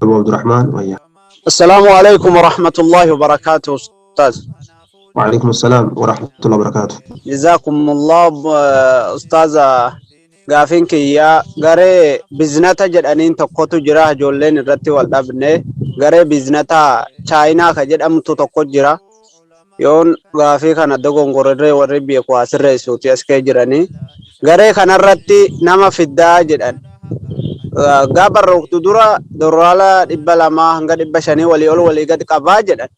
أبو عبد الرحمن وياه. السلام عليكم ورحمة الله وبركاته أستاذ. وعليكم السلام ورحمة الله وبركاته. جزاكم الله أستاذ. قافينك يا غري بزنتا جدانين تقوتو جراه جولين الرتي والأبنة غري بزنتا چاينا كجد أمتو تقوت جراه يون غافي كان دقون غرر وربي قواسر رئيسوتي أسكي جراني غري كان الرتي نما في الدا جدان gabar waktu dura dorala dibba lama hanga dibba shani wali gad qabaa jedhan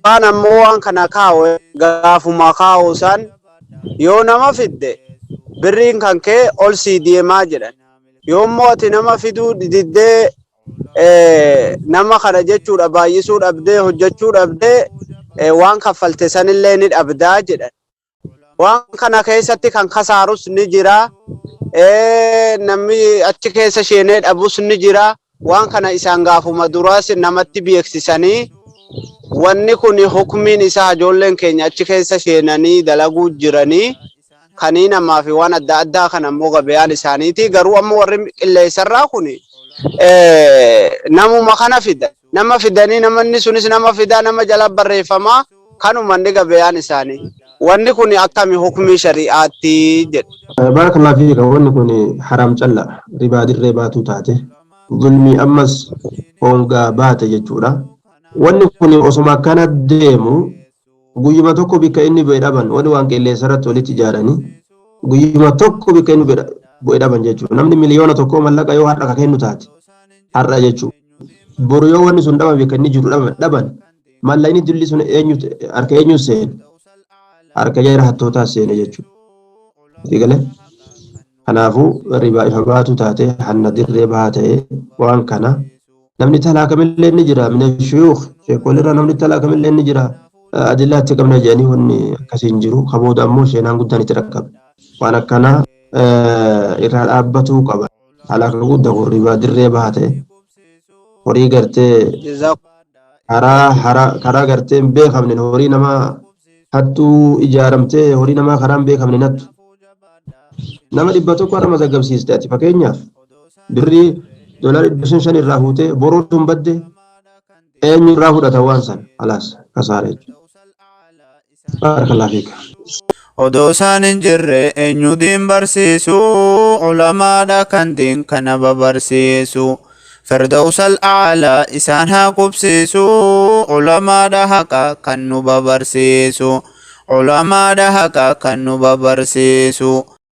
waan ammoo waan kana kaawe gaafuma kaawusan yoo nama fidde birriin kan kee ol sii deemaa jedhan yoommoo ati nama fiduu diddee nama kana jechuudha baay'isuu dhabdee hojjechuu dhabdee waan kaffalte sanillee ni dhabdaa jedhan waan kana keessatti kan kasaarus ni jira namni achi keessa sheenee dhabus ni jira waan kana isaan gaafuma duraas namatti beeksisanii wanni kun hukumiin isaa ijoolleen keenya achi keessa sheenanii dalaguu jiranii kanii namaa fi waan adda addaa kan ammoo gabeyaan isaaniiti garuu ammoo warri qilleensarraa kun namuma kana fida nama fidanii namanni sunis nama fidaa nama jala barreeffamaa kanuma inni gabeyaan isaanii wanni kun akkami hukumii shari'aatti jedhe. Barakallahu fiika wanni kun haram calla ribaa dirree baatu taate zulmii ammas hongaa baate jechuudha. Wanni kun osuma akkana deemu guyyuma tokko bikka inni bu'ee dhaban wanni waan qilleensarratti walitti ijaaranii guyyuma tokko bikka inni bu'ee dhaban jechuudha. Namni miliyoona tokko mallaqa yoo har'a kennu taate har'a jechuudha. Boru yoo wanni sun dhaban bikka inni jiru dhaban mallaqni dilli sun harka eenyu seene harka jaira hattootaa seene jechuudha. Digale kanaafuu ribaa ifa baatu taate hanna dirree baatee waan kana namni talaakamillee ni jira min shuyuukh sheekolirra namni talaakamillee ni jira adillaatti qabna jedhanii wanni akkasiin jiru kabooda ammoo sheenaan guddaan itti rakkabe waan akkana irraa dhaabbatuu qaba talaaka guddaa kun ribaa dirree baate horii gartee karaa gartee hin beekamne horii namaa hattuu ijaaramtee horii namaa karaa hin beekamne nattu nama 100 har'a mazaggabsiiste ati fakkeenyaaf birrii $500 irraa fuutee borootuun badde eenyu irraa fudhata waan san alaas kasaara jechuudha. Barakallahu fiika. Odoo isaan hin jirre eenyu diin barsiisu ulamaadha kan diin kana babarsiisu Firdaus al-A'laa isaan haa qubsiisu ulamaadha haqa kan nu babarsiisu ulamaadha haqa kan nu babarsiisu.